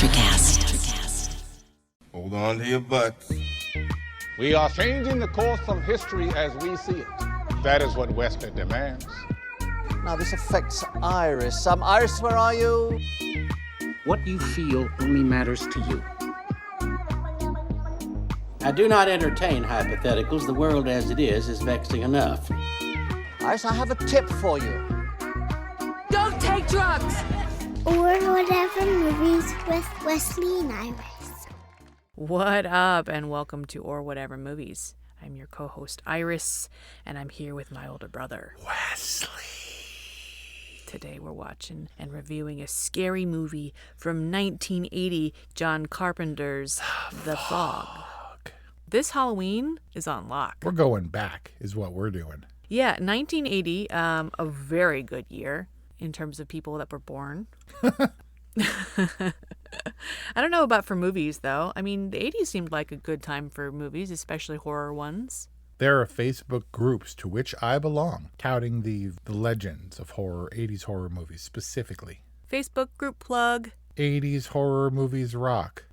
Electrocast. Hold on to your butts. We are changing the course of history as we see it. That is what Wesley demands. Now, this affects Iris. Iris, where are you? What you feel only matters to you. I do not entertain hypotheticals. The world as it is vexing enough. Iris, I have a tip for you. Don't take drugs! Or whatever movies with Wesley and Iris. What up, and welcome to Or Whatever Movies. I'm your co-host Iris, and I'm here with my older brother, Wesley. Today we're watching and reviewing a scary movie from 1980, John Carpenter's The Fog. This Halloween is on lock. We're going back, is what we're doing. Yeah, 1980, a very good year in terms of people that were born. I don't know about for movies, though. I mean, the 80s seemed like a good time for movies, especially horror ones. There are Facebook groups to which I belong, touting the legends of horror, 80s horror movies specifically. Facebook group plug. 80s horror movies rock.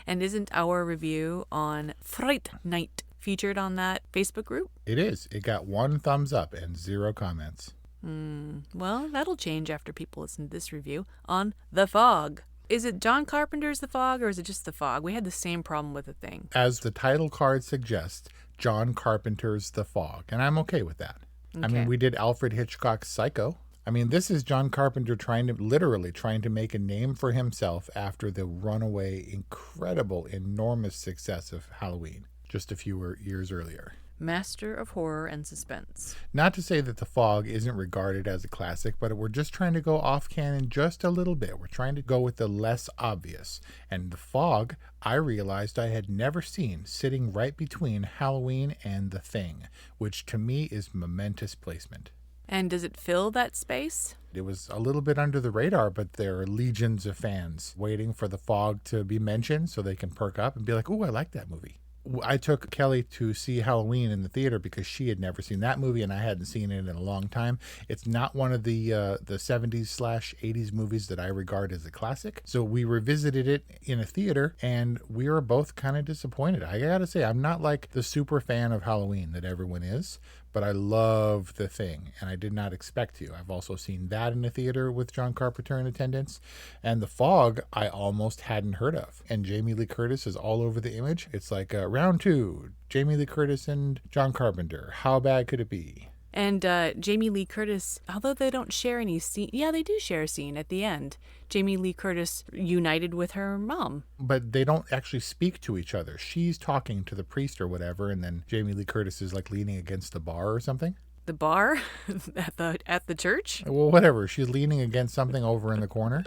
And isn't our review on Fright Night featured on that Facebook group? It is. It got 1 thumbs up and 0 comments. Well, that'll change after people listen to this review on The Fog. Is it John Carpenter's The Fog, or is it just The Fog? We had the same problem with the thing. As the title card suggests, John Carpenter's The Fog, and I'm okay with that. Okay. I mean, we did Alfred Hitchcock's Psycho. I mean, this is John Carpenter literally trying to make a name for himself after the runaway, incredible, enormous success of Halloween just a few years earlier. Master of horror and suspense. Not to say that The Fog isn't regarded as a classic, but we're just trying to go off canon just a little bit. We're trying to go with the less obvious. And The Fog, I realized I had never seen, sitting right between Halloween and The Thing, which to me is momentous placement. And does it fill that space? It was a little bit under the radar, but there are legions of fans waiting for The Fog to be mentioned so they can perk up and be like, "Ooh, I like that movie." I took Kelly to see Halloween in the theater because she had never seen that movie and I hadn't seen it in a long time. It's not one of the 70s/80s movies that I regard as a classic. So we revisited it in a theater and we were both kind of disappointed. I gotta say, I'm not like the super fan of Halloween that everyone is, but I love The Thing, and I did not expect to. I've also seen that in a theater with John Carpenter in attendance, and The Fog I almost hadn't heard of. And Jamie Lee Curtis is all over the image. It's like round 2, Jamie Lee Curtis and John Carpenter. How bad could it be? And Jamie Lee Curtis, although they don't share any scene, yeah, they do share a scene at the end. Jamie Lee Curtis united with her mom. But they don't actually speak to each other. She's talking to the priest or whatever, and then Jamie Lee Curtis is like leaning against the bar or something. The bar? at the church? Well, whatever. She's leaning against something over in the corner.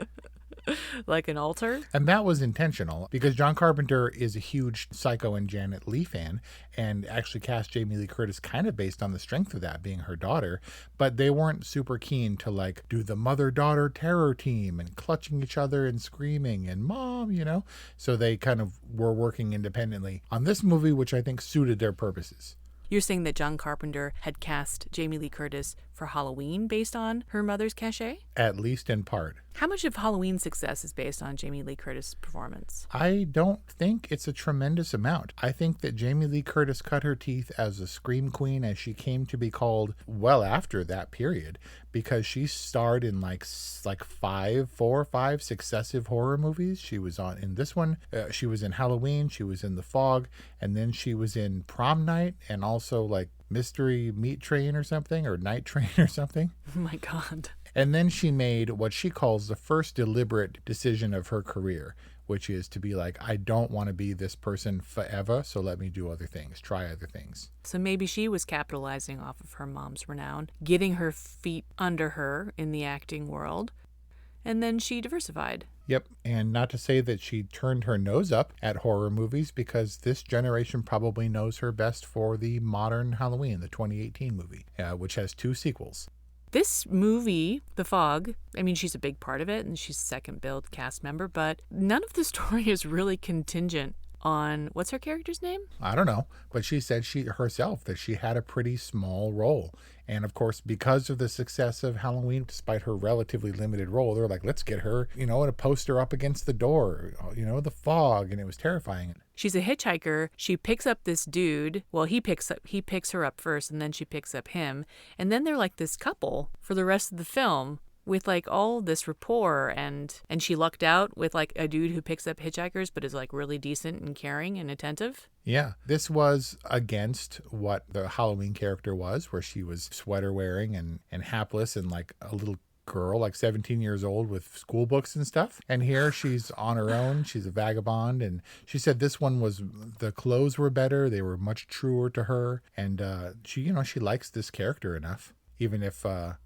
Like an altar? And that was intentional because John Carpenter is a huge Psycho and Janet Leigh fan and actually cast Jamie Lee Curtis kind of based on the strength of that being her daughter, but they weren't super keen to like do the mother-daughter terror team and clutching each other and screaming and mom, you know? So they kind of were working independently on this movie, which I think suited their purposes. You're saying that John Carpenter had cast Jamie Lee Curtis for Halloween based on her mother's cachet? At least in part. How much of Halloween's success is based on Jamie Lee Curtis' performance? I don't think it's a tremendous amount. I think that Jamie Lee Curtis cut her teeth as a scream queen, as she came to be called well after that period, because she starred in like 4 or 5 successive horror movies. She was in this one. She was in Halloween. She was in The Fog, and then she was in Prom Night, and also like Mystery Meat Train or something, or Night Train or something. Oh my God. And then she made what she calls the first deliberate decision of her career, which is to be like, I don't want to be this person forever, so let me do other things, try other things. So maybe she was capitalizing off of her mom's renown, getting her feet under her in the acting world, and then she diversified. Yep, and not to say that she turned her nose up at horror movies, because this generation probably knows her best for the modern Halloween, the 2018 movie, which has 2 sequels. This movie, The Fog, I mean, she's a big part of it, and she's second billed cast member, but none of the story is really contingent on, what's her character's name? I don't know, but she said she herself that she had a pretty small role. And of course, because of the success of Halloween, despite her relatively limited role, they're like, let's get her, and a poster up against the door, the fog. And it was terrifying. She's a hitchhiker. She picks up this dude. Well, he picks her up first, and then she picks up him. And then they're like this couple for the rest of the film, with like all this rapport, and she lucked out with like a dude who picks up hitchhikers but is like really decent and caring and attentive. Yeah, this was against what the Halloween character was, where she was sweater wearing and hapless and like a little girl, like 17 years old with school books and stuff. And here she's on her own. She's a vagabond. And she said this one was, the clothes were better. They were much truer to her. And she likes this character enough, even if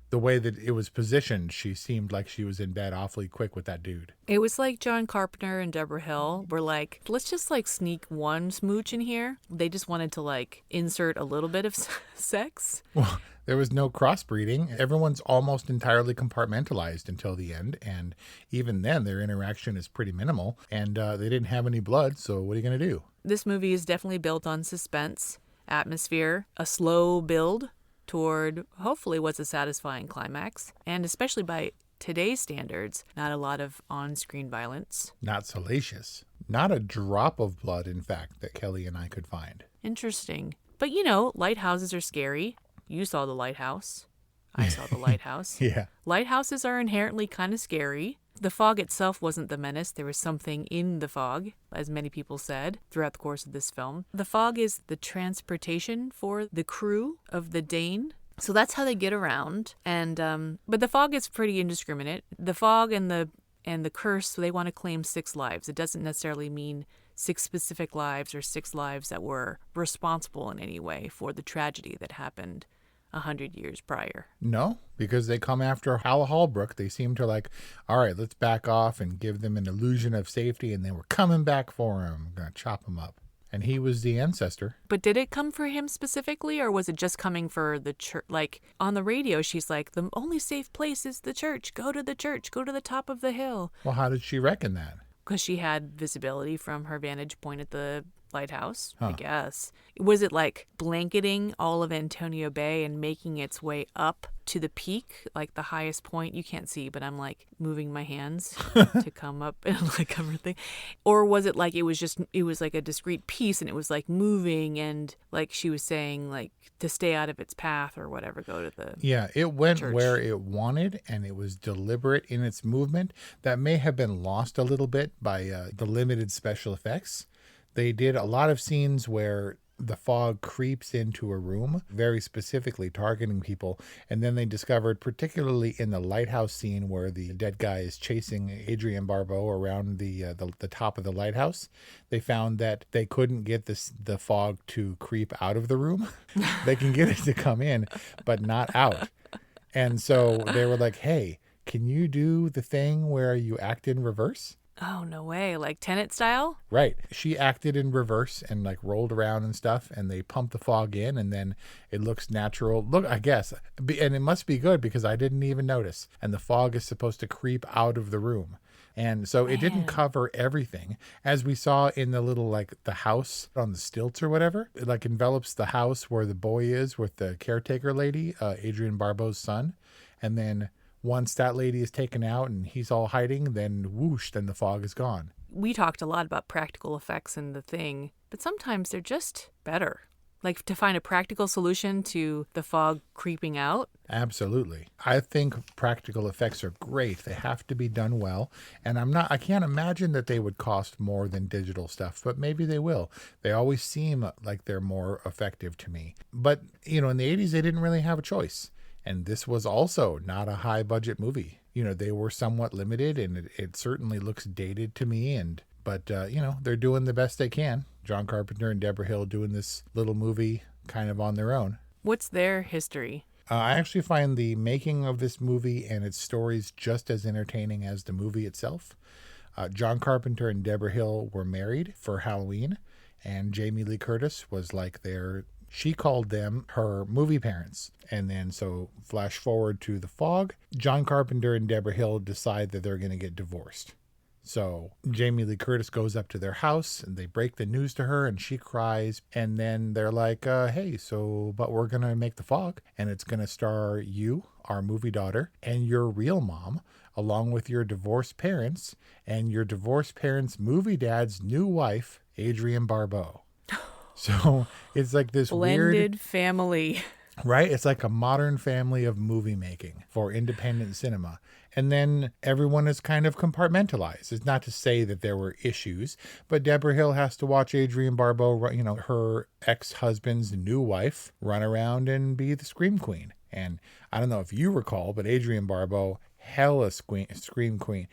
the way that it was positioned, she seemed like she was in bed awfully quick with that dude. It was like John Carpenter and Deborah Hill were like, let's just like sneak one smooch in here. They just wanted to like insert a little bit of sex. Well, there was no crossbreeding. Everyone's almost entirely compartmentalized until the end. And even then, their interaction is pretty minimal. And they didn't have any blood, so what are you going to do? This movie is definitely built on suspense, atmosphere, a slow build toward hopefully what's a satisfying climax, and especially by today's standards, not a lot of on-screen violence. Not salacious. Not a drop of blood, in fact, that Kelly and I could find. Interesting. But lighthouses are scary. You saw the lighthouse. I saw the lighthouse. Yeah. Lighthouses are inherently kind of scary. The fog itself wasn't the menace. There was something in the fog, as many people said throughout the course of this film. The fog is the transportation for the crew of the Dane. So that's how they get around. And but the fog is pretty indiscriminate. The fog and the curse, they want to claim 6 lives. It doesn't necessarily mean 6 specific lives or 6 lives that were responsible in any way for the tragedy that happened 100 years prior. No, because they come after Hal Holbrook. They seem to like, all right, let's back off and give them an illusion of safety, and then we're coming back for him. We're going to chop him up. And he was the ancestor. But did it come for him specifically, or was it just coming for the church? Like, on the radio, she's like, the only safe place is the church. Go to the church. Go to the top of the hill. Well, how did she reckon that? Because she had visibility from her vantage point at the lighthouse, I guess. Was it like blanketing all of Antonio Bay and making its way up to the peak, like the highest point? You can't see, but I'm like moving my hands to come up and like cover thing. Or was it like it was like a discrete piece and it was like moving, and like she was saying like to stay out of its path or whatever, go to the Yeah, it went church where it wanted, and it was deliberate in its movement. That may have been lost a little bit by the limited special effects. They did a lot of scenes where the fog creeps into a room, very specifically targeting people. And then they discovered, particularly in the lighthouse scene where the dead guy is chasing Adrienne Barbeau around the top of the lighthouse, they found that they couldn't get the fog to creep out of the room. They can get it to come in, but not out. And so they were like, hey, can you do the thing where you act in reverse? Oh, no way. Like Tenet style? Right. She acted in reverse and like rolled around and stuff, and they pumped the fog in, and then it looks natural. Look, I guess. And it must be good because I didn't even notice. And the fog is supposed to creep out of the room. And so it didn't cover everything. As we saw in the little, like the house on the stilts or whatever, it like envelops the house where the boy is with the caretaker lady, Adrienne Barbeau's son. And then once that lady is taken out and he's all hiding, then whoosh, then the fog is gone. We talked a lot about practical effects in The Thing, but sometimes they're just better. Like to find a practical solution to the fog creeping out. Absolutely. I think practical effects are great. They have to be done well. And I can't imagine that they would cost more than digital stuff, but maybe they will. They always seem like they're more effective to me. But, in the 80s, they didn't really have a choice. And this was also not a high budget movie. They were somewhat limited, and it certainly looks dated to me. But they're doing the best they can. John Carpenter and Deborah Hill doing this little movie kind of on their own. What's their history? I actually find the making of this movie and its stories just as entertaining as the movie itself. John Carpenter and Deborah Hill were married for Halloween, and Jamie Lee Curtis was like she called them her movie parents. And then so flash forward to The Fog. John Carpenter and Deborah Hill decide that they're going to get divorced. So Jamie Lee Curtis goes up to their house and they break the news to her and she cries. And then they're like, hey, but we're going to make The Fog and it's going to star you, our movie daughter, and your real mom, along with your divorced parents and your divorced parents' movie dad's new wife, Adrienne Barbeau. So it's like this Blended family. Right? It's like a modern family of movie making for independent cinema. And then everyone is kind of compartmentalized. It's not to say that there were issues, but Deborah Hill has to watch Adrienne Barbeau, her ex-husband's new wife, run around and be the Scream Queen. And I don't know if you recall, but Adrienne Barbeau, hella Scream Queen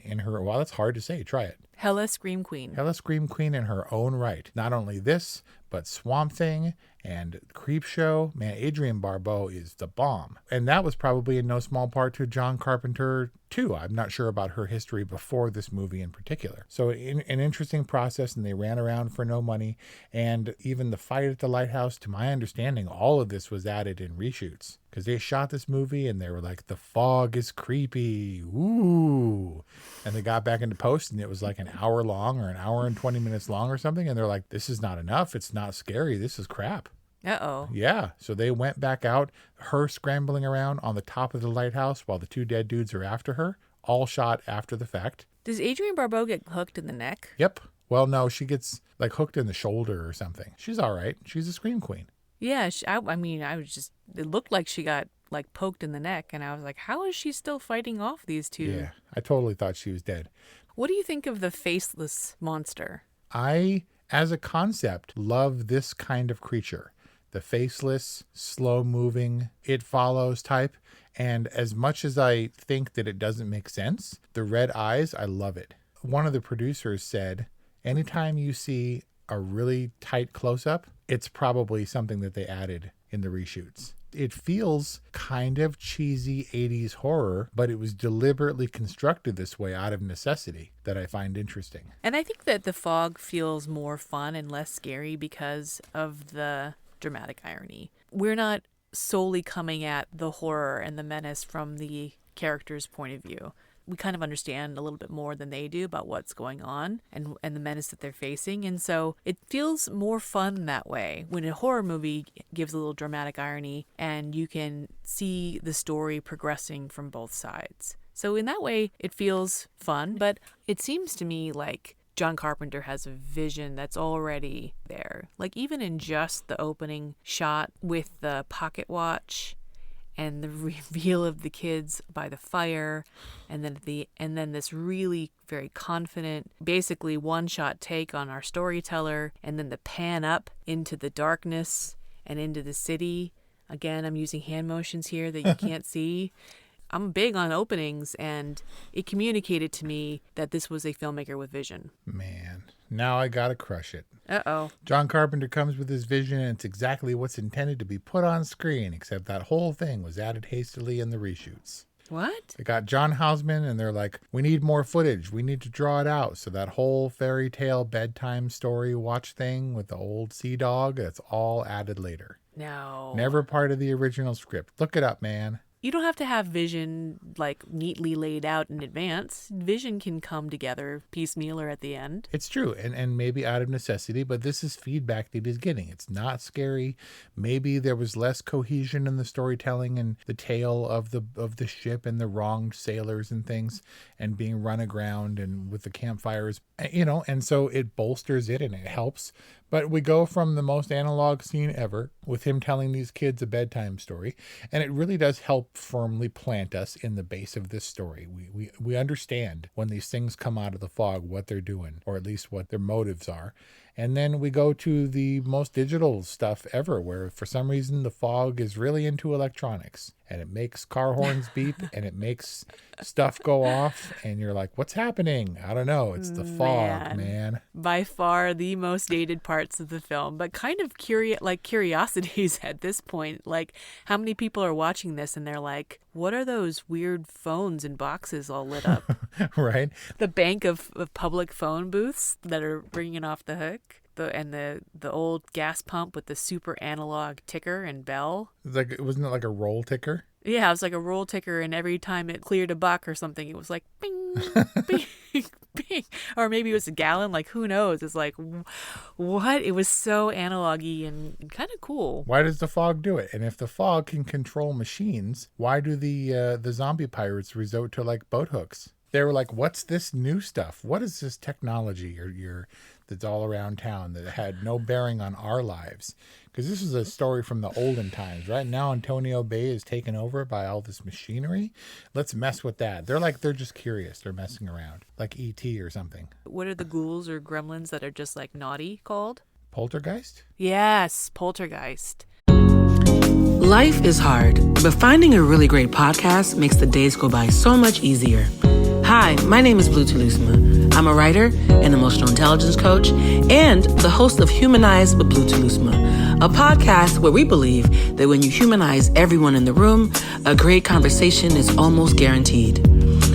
in her, well, that's hard to say. Try it. Hella Scream Queen. Hella Scream Queen in her own right. Not only this, but Swamp Thing and Creep Show. Man, Adrienne Barbeau is the bomb. And that was probably in no small part to John Carpenter, too. I'm not sure about her history before this movie in particular. So an interesting process, and they ran around for no money. And even the fight at the lighthouse, to my understanding, all of this was added in reshoots. Because they shot this movie and they were like, the fog is creepy. Ooh. And they got back into post and it was like an hour long or an hour and 20 minutes long or something. And they're like, this is not enough. It's not scary. This is crap. Uh-oh. Yeah. So they went back out, her scrambling around on the top of the lighthouse while the two dead dudes are after her, all shot after the fact. Does Adrienne Barbeau get hooked in the neck? Yep. Well, no, she gets like hooked in the shoulder or something. She's all right. She's a Scream Queen. Yeah, it looked like she got like poked in the neck, and I was like, how is she still fighting off these two? Yeah, I totally thought she was dead. What do you think of the faceless monster? I, as a concept, love this kind of creature. The faceless, slow-moving, it follows type. And as much as I think that it doesn't make sense, the red eyes, I love it. One of the producers said, anytime you see a really tight close-up, it's probably something that they added in the reshoots. It feels kind of cheesy 80s horror, but it was deliberately constructed this way out of necessity that I find interesting. And I think that The Fog feels more fun and less scary because of the dramatic irony. We're not solely coming at the horror and the menace from the character's point of view. We kind of understand a little bit more than they do about what's going on and the menace that they're facing. And so it feels more fun that way when a horror movie gives a little dramatic irony and you can see the story progressing from both sides. So in that way, it feels fun, but it seems to me like John Carpenter has a vision that's already there. Like even in just the opening shot with the pocket watch and the reveal of the kids by the fire, and then this really very confident, basically one-shot take on our storyteller, and then the pan up into the darkness and into the city. Again, I'm using hand motions here that you can't see. I'm big on openings, and it communicated to me that this was a filmmaker with vision. Man, now I gotta crush it. Uh-oh. John Carpenter comes with his vision, and it's exactly what's intended to be put on screen, except that whole thing was added hastily in the reshoots. What? They got John Houseman, and they're like, we need more footage. We need to draw it out. So that whole fairy tale bedtime story watch thing with the old sea dog, that's all added later. No. Never part of the original script. Look it up, man. You don't have to have vision like neatly laid out in advance. Vision can come together piecemeal or at the end. It's true, and maybe out of necessity, but this is feedback that he's getting. It's not scary. Maybe there was less cohesion in the storytelling and the tale of the ship and the wronged sailors and things and being run aground and with the campfires, and so it bolsters it and it helps. But we go from the most analog scene ever with him telling these kids a bedtime story, and it really does help firmly plant us in the base of this story. We understand when these things come out of the fog what they're doing, or at least what their motives are. And then we go to the most digital stuff ever, where for some reason the fog is really into electronics, and it makes car horns beep and it makes stuff go off, and you're like, what's happening? I don't know. It's the fog, man. By far the most dated parts of the film, but kind of curiosities at this point. Like, how many people are watching this and they're like, what are those weird phones and boxes all lit up? Right? The bank of public phone booths that are ringing off the hook. The old gas pump with the super analog ticker and bell. Wasn't it like a roll ticker? Yeah, it was like a roll ticker, and every time it cleared a buck or something, it was like bing, bing, bing. Or maybe it was a gallon, like who knows? It's like, what? It was so analog-y and kind of cool. Why does the fog do it? And if the fog can control machines, why do the zombie pirates resort to like boat hooks? They were like, what's this new stuff? What is this technology that's all around town that had no bearing on our lives? Because this is a story from the olden times. Right now, Antonio Bay is taken over by all this machinery. Let's mess with that. They're just curious. They're messing around, like E.T. or something. What are the ghouls or gremlins that are just like naughty called? Poltergeist? Yes, poltergeist. Life is hard, but finding a really great podcast makes the days go by so much easier. Hi, my name is Blue Telusma. I'm a writer, an emotional intelligence coach, and the host of Humanize with Blue Telusma, a podcast where we believe that when you humanize everyone in the room, a great conversation is almost guaranteed.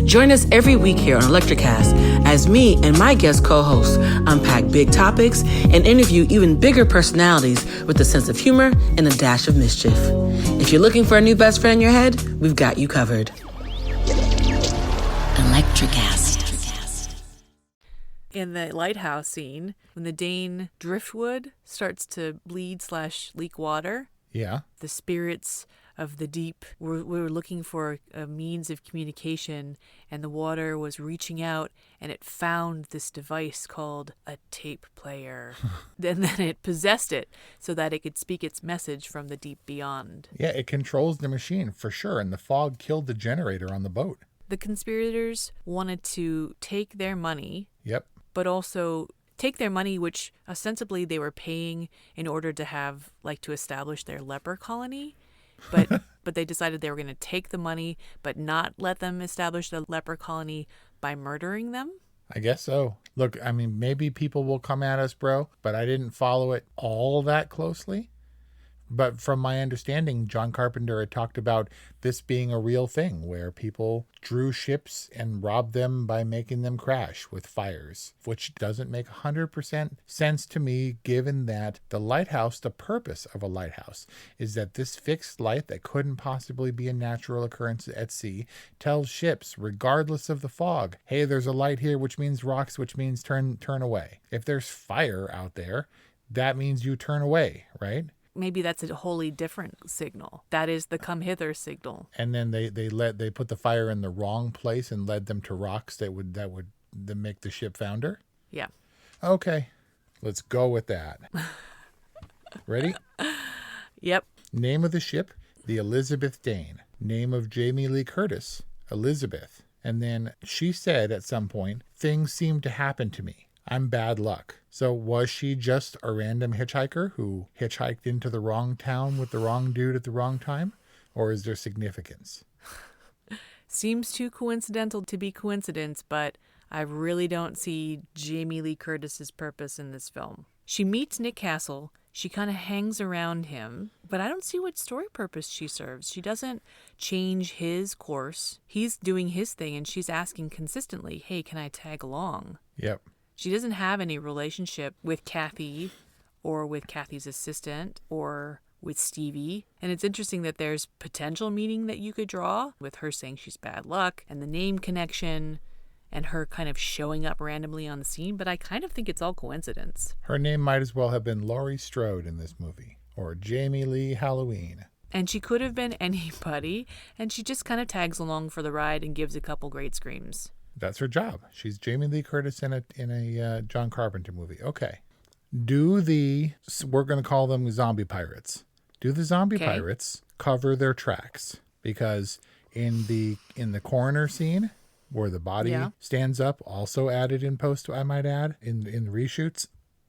Join us every week here on Electricast as me and my guest co-hosts unpack big topics and interview even bigger personalities with a sense of humor and a dash of mischief. If you're looking for a new best friend in your head, we've got you covered. Electricast. In the lighthouse scene, when the Dane driftwood starts to bleed/leak water, Yeah. the spirits of the deep were looking for a means of communication, and the water was reaching out, and it found this device called a tape player. And then it possessed it so that it could speak its message from the deep beyond. Yeah, it controls the machine for sure. And the fog killed the generator on the boat. The conspirators wanted to take their money, Yep. but also take their money, which ostensibly they were paying in order to have, like, to establish their leper colony. But they decided they were going to take the money, but not let them establish the leper colony by murdering them. I guess so. Look, I mean, maybe people will come at us, bro, but I didn't follow it all that closely. But from my understanding, John Carpenter had talked about this being a real thing where people drew ships and robbed them by making them crash with fires, which doesn't make 100% sense to me, given that the lighthouse, the purpose of a lighthouse, is that this fixed light that couldn't possibly be a natural occurrence at sea tells ships, regardless of the fog, hey, there's a light here, which means rocks, which means turn away. If there's fire out there, that means you turn away, right? Maybe that's a wholly different signal. That is the come hither signal. And then they put the fire in the wrong place and led them to rocks that would make the ship founder. Yeah. Okay, let's go with that. Ready? Yep. Name of the ship, the Elizabeth Dane. Name of Jamie Lee Curtis, Elizabeth. And then she said at some point, things seem to happen to me. I'm bad luck. So was she just a random hitchhiker who hitchhiked into the wrong town with the wrong dude at the wrong time? Or is there significance? Seems too coincidental to be coincidence, but I really don't see Jamie Lee Curtis's purpose in this film. She meets Nick Castle. She kind of hangs around him, but I don't see what story purpose she serves. She doesn't change his course. He's doing his thing, and she's asking consistently, hey, can I tag along? Yep. She doesn't have any relationship with Kathy or with Kathy's assistant or with Stevie. And it's interesting that there's potential meaning that you could draw with her saying she's bad luck and the name connection and her kind of showing up randomly on the scene. But I kind of think it's all coincidence. Her name might as well have been Laurie Strode in this movie, or Jamie Lee Halloween. And she could have been anybody, and she just kind of tags along for the ride and gives a couple great screams. That's her job. She's Jamie Lee Curtis in a John Carpenter movie. Okay. We're going to call them zombie pirates. Do the zombie pirates cover their tracks? Because in the coroner scene where the body stands up, also added in post, I might add, in the reshoots,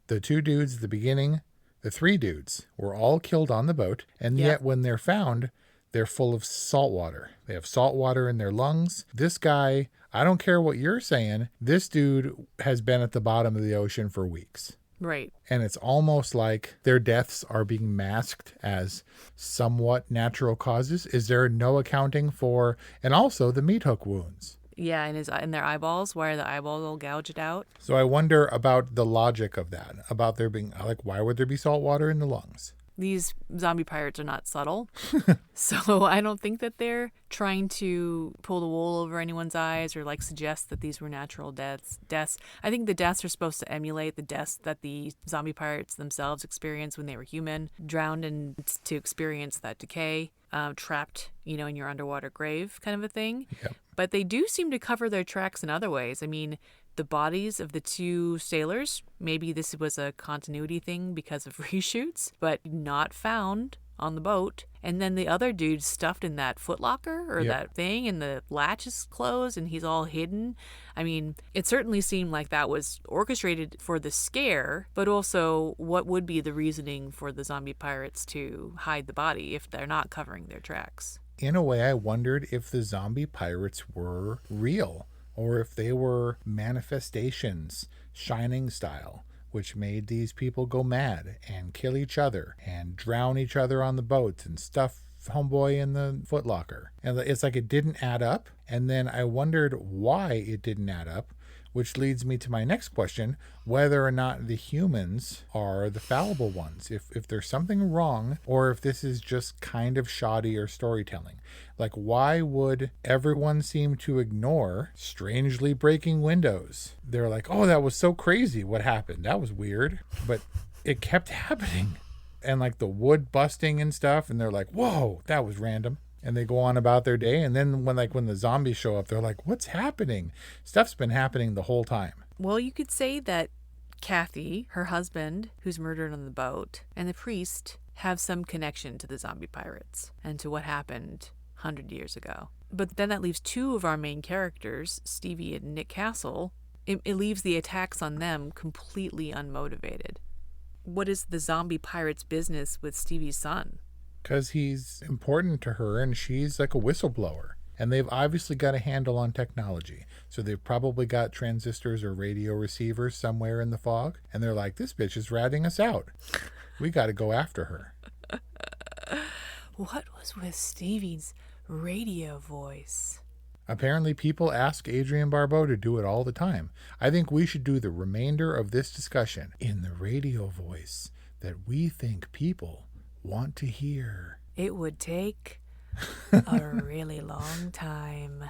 the two dudes at the beginning, the three dudes were all killed on the boat. And yet when they're found, they're full of salt water. They have salt water in their lungs. This guy, I don't care what you're saying, this dude has been at the bottom of the ocean for weeks. Right. And it's almost like their deaths are being masked as somewhat natural causes. Is there no accounting for, and also the meat hook wounds? Yeah, in their eyeballs. Why are the eyeballs all gouged out? So I wonder about the logic of that, about there being, like, why would there be salt water in the lungs? These zombie pirates are not subtle. So I don't think that they're trying to pull the wool over anyone's eyes or like suggest that these were natural deaths. I think the deaths are supposed to emulate the deaths that the zombie pirates themselves experienced when they were human, drowned and to experience that decay, trapped, in your underwater grave kind of a thing. Yep. But they do seem to cover their tracks in other ways. I mean, the bodies of the two sailors, maybe this was a continuity thing because of reshoots, but not found on the boat. And then the other dude's stuffed in that footlocker or that thing, and the latch is closed and he's all hidden. I mean, it certainly seemed like that was orchestrated for the scare, but also what would be the reasoning for the zombie pirates to hide the body if they're not covering their tracks? In a way, I wondered if the zombie pirates were real, or if they were manifestations, Shining style, which made these people go mad and kill each other and drown each other on the boats and stuff homeboy in the footlocker. And it's like it didn't add up. And then I wondered why it didn't add up, which leads me to my next question, whether or not the humans are the fallible ones, if there's something wrong, or if this is just kind of shoddy or storytelling. Like, why would everyone seem to ignore strangely breaking windows? They're like, oh, that was so crazy what happened. That was weird. But it kept happening. And like the wood busting and stuff, and they're like, whoa, that was random. And they go on about their day. And then when the zombies show up, they're like, what's happening? Stuff's been happening the whole time. Well, you could say that Kathy, her husband, who's murdered on the boat, and the priest have some connection to the zombie pirates and to what happened 100 years ago. But then that leaves two of our main characters, Stevie and Nick Castle. It leaves the attacks on them completely unmotivated. What is the zombie pirate's business with Stevie's son? Because he's important to her and she's like a whistleblower. And they've obviously got a handle on technology. So they've probably got transistors or radio receivers somewhere in the fog. And they're like, this bitch is ratting us out. We got to go after her. What was with Stevie's radio voice? Apparently people ask Adrienne Barbeau to do it all the time. I think we should do the remainder of this discussion in the radio voice that we think people want to hear. It would take a really long time.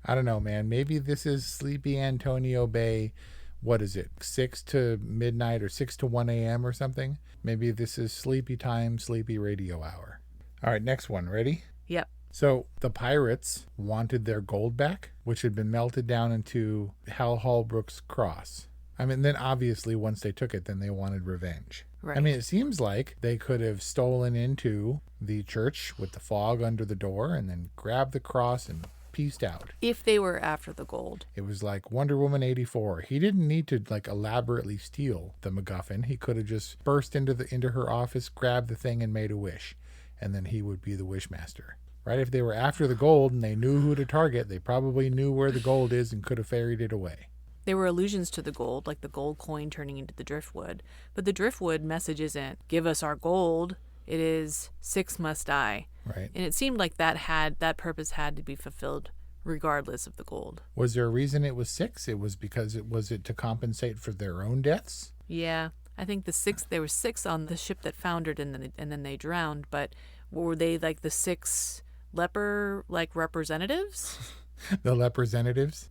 I don't know, man. Maybe this is Sleepy Antonio Bay. What is it? 6 to midnight or 6 to 1 a.m. or something? Maybe this is Sleepy Time, Sleepy Radio Hour. All right, next one. Ready? Yep. So the pirates wanted their gold back, which had been melted down into Hal Holbrook's cross. I mean, then obviously once they took it, then they wanted revenge. Right. I mean, it seems like they could have stolen into the church with the fog under the door and then grabbed the cross and pieced out. If they were after the gold. It was like Wonder Woman 84. He didn't need to like elaborately steal the MacGuffin. He could have just burst into her office, grabbed the thing and made a wish. And then he would be the wishmaster. Right? If they were after the gold and they knew who to target, they probably knew where the gold is and could have ferried it away. There were allusions to the gold, like the gold coin turning into the driftwood. But the driftwood message isn't, give us our gold. It is, 6 must die. Right. And it seemed like that purpose had to be fulfilled regardless of the gold. Was there a reason it was 6? It was because it was to compensate for their own deaths? Yeah. I think there were 6 on the ship that foundered and then they drowned. But were they like the 6 leper representatives? The representatives?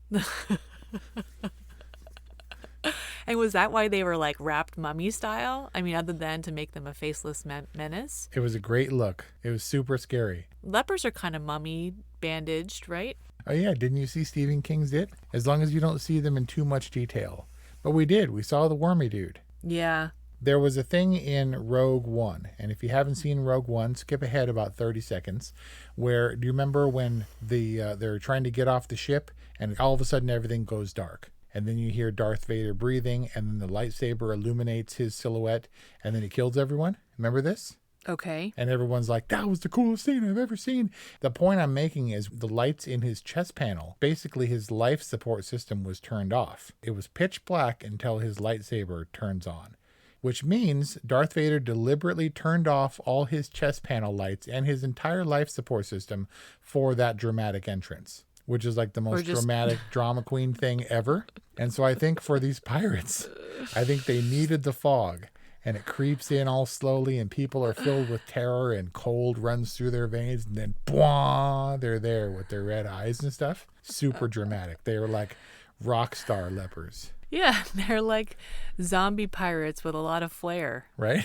And was that why they were like wrapped mummy style? I mean, other than to make them a faceless menace? It was a great look. It was super scary. Lepers are kind of mummy bandaged, right? Oh yeah, didn't you see Stephen King's It? As long as you don't see them in too much detail. But we did. We saw the wormy dude. Yeah. There was a thing in Rogue One, and if you haven't seen Rogue One, skip ahead about 30 seconds, where, do you remember when they're trying to get off the ship, and all of a sudden everything goes dark? And then you hear Darth Vader breathing, and then the lightsaber illuminates his silhouette, and then he kills everyone. Remember this? Okay. And everyone's like, that was the coolest scene I've ever seen. The point I'm making is the lights in his chest panel, basically his life support system was turned off. It was pitch black until his lightsaber turns on, which means Darth Vader deliberately turned off all his chest panel lights and his entire life support system for that dramatic entrance, which is like the most dramatic drama queen thing ever. And so I think for these pirates, I think they needed the fog. and it creeps in all slowly, and people are filled with terror, and cold runs through their veins, and then bwah, they're there with their red eyes and stuff. Super dramatic. They were like rockstar lepers. Yeah, they're like zombie pirates with a lot of flair. Right?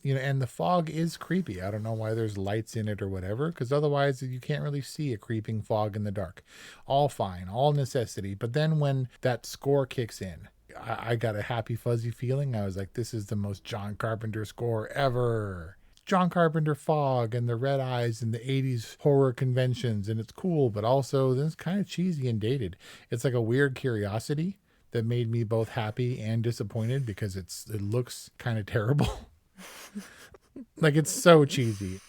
And the fog is creepy. I don't know why there's lights in it or whatever, because otherwise you can't really see a creeping fog in the dark. All fine, all necessity. But then when that score kicks in, I got a happy, fuzzy feeling. I was like, this is the most John Carpenter score ever. John Carpenter fog and the red eyes and the 80s horror conventions, and it's cool, but also then it's kind of cheesy and dated. It's like a weird curiosity that made me both happy and disappointed because it looks kind of terrible. Like, it's so cheesy.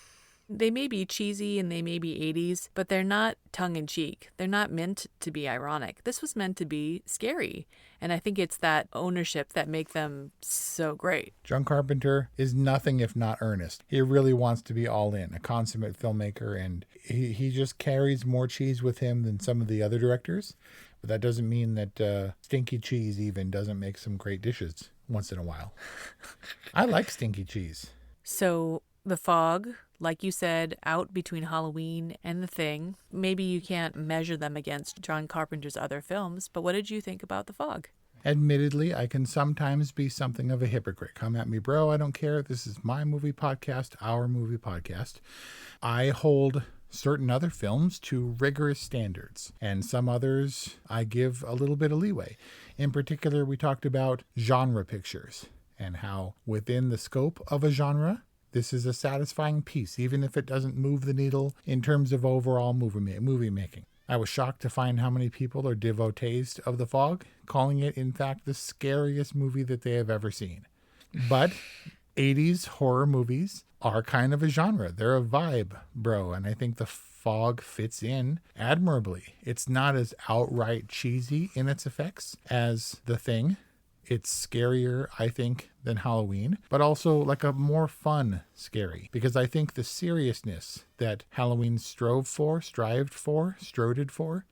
They may be cheesy and they may be 80s, but they're not tongue-in-cheek. They're not meant to be ironic. This was meant to be scary. And I think it's that ownership that make them so great. John Carpenter is nothing if not earnest. He really wants to be all in, a consummate filmmaker, and he just carries more cheese with him than some of the other directors. But that doesn't mean that stinky cheese even doesn't make some great dishes once in a while. I like stinky cheese. So The Fog, like you said, out between Halloween and The Thing. Maybe you can't measure them against John Carpenter's other films, but what did you think about The Fog? Admittedly, I can sometimes be something of a hypocrite. Come at me, bro. I don't care. This is my movie podcast, our movie podcast. I hold certain other films to rigorous standards, and some others I give a little bit of leeway. In particular, we talked about genre pictures and how within the scope of a genre, this is a satisfying piece, even if it doesn't move the needle in terms of overall movie making. I was shocked to find how many people are devotees of The Fog, calling it, in fact, the scariest movie that they have ever seen. But 80s horror movies are kind of a genre. They're a vibe, bro, and I think The Fog fits in admirably. It's not as outright cheesy in its effects as The Thing. It's scarier, I think, than Halloween, but also like a more fun scary, because I think the seriousness that Halloween strode for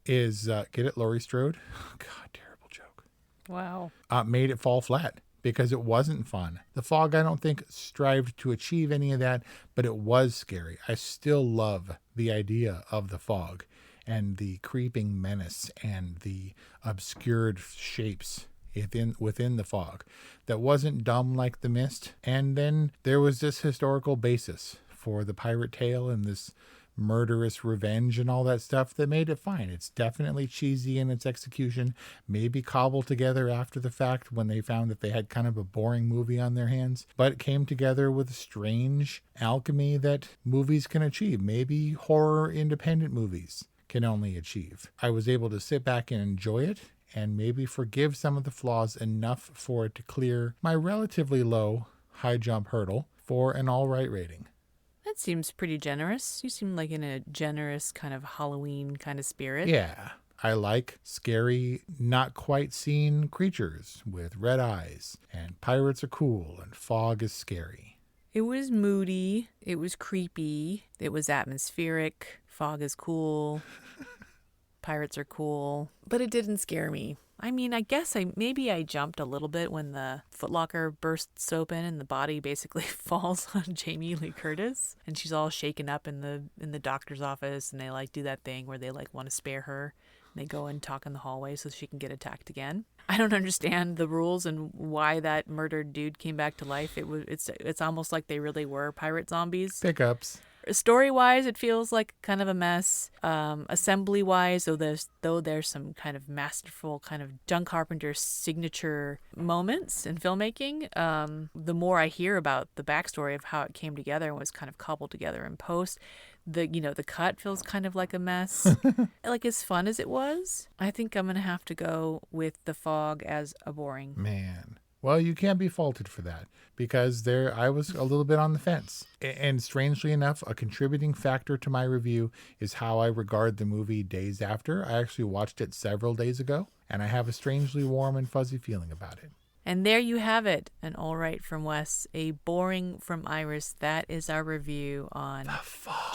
is, get it, Laurie Strode? Oh, God, terrible joke. Wow. Made it fall flat because it wasn't fun. The Fog, I don't think, strived to achieve any of that, but it was scary. I still love the idea of the fog and the creeping menace and the obscured shapes within the fog that wasn't dumb like The Mist. And then there was this historical basis for the pirate tale and this murderous revenge and all that stuff that made it fine. It's definitely cheesy in its execution, maybe cobbled together after the fact when they found that they had kind of a boring movie on their hands, but it came together with a strange alchemy that movies can achieve. Maybe horror independent movies can only achieve. I was able to sit back and enjoy it and maybe forgive some of the flaws enough for it to clear my relatively low high jump hurdle for an all right rating. That seems pretty generous. You seem like in a generous kind of Halloween kind of spirit. Yeah. I like scary, not quite seen creatures with red eyes, and pirates are cool, and fog is scary. It was moody. It was creepy. It was atmospheric. Fog is cool. Pirates are cool. But it didn't scare me. I mean, I guess maybe I jumped a little bit when the footlocker bursts open and the body basically falls on Jamie Lee Curtis, and she's all shaken up in the doctor's office, and they like do that thing where they like want to spare her. And they go and talk in the hallway so she can get attacked again. I don't understand the rules and why that murdered dude came back to life. It's almost like they really were pirate zombies. Pickups. Story-wise, it feels like kind of a mess. Assembly-wise, though there's some kind of masterful kind of John Carpenter signature moments in filmmaking. The more I hear about the backstory of how it came together and was kind of cobbled together in post, the cut feels kind of like a mess. Like, as fun as it was, I think I'm gonna have to go with The Fog as a boring. Man. Well, you can't be faulted for that, because I was a little bit on the fence. And strangely enough, a contributing factor to my review is how I regard the movie days after. I actually watched it several days ago, and I have a strangely warm and fuzzy feeling about it. And there you have it, an all right from Wes, a boring from Iris. That is our review on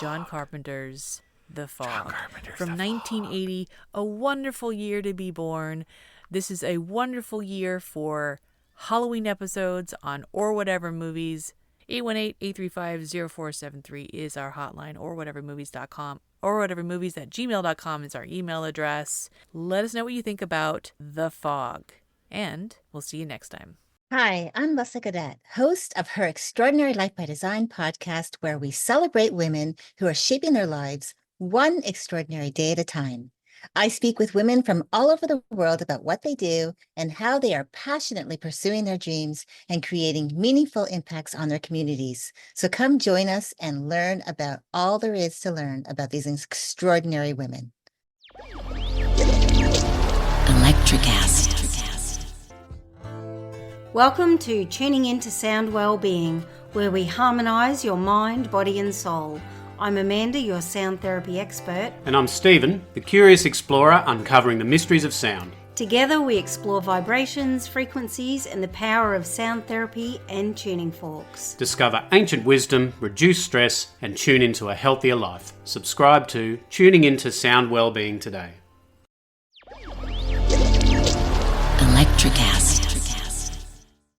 John Carpenter's The Fog. From 1980, a wonderful year to be born. This is a wonderful year for Halloween episodes on Or Whatever Movies. 818-835-0473 is our hotline, orwhatevermovies.com. orwhatevermovies@gmail.com is our email address. Let us know what you think about The Fog. And we'll see you next time. Hi, I'm Melissa Godet, host of her Extraordinary Life by Design podcast, where we celebrate women who are shaping their lives one extraordinary day at a time. I speak with women from all over the world about what they do and how they are passionately pursuing their dreams and creating meaningful impacts on their communities. So come join us and learn about all there is to learn about these extraordinary women. Electricast. Welcome to Tuning Into Sound Wellbeing, where we harmonise your mind, body and soul. I'm Amanda, your sound therapy expert. And I'm Stephen, the curious explorer uncovering the mysteries of sound. Together we explore vibrations, frequencies and the power of sound therapy and tuning forks. Discover ancient wisdom, reduce stress and tune into a healthier life. Subscribe to Tuning Into Sound Wellbeing today.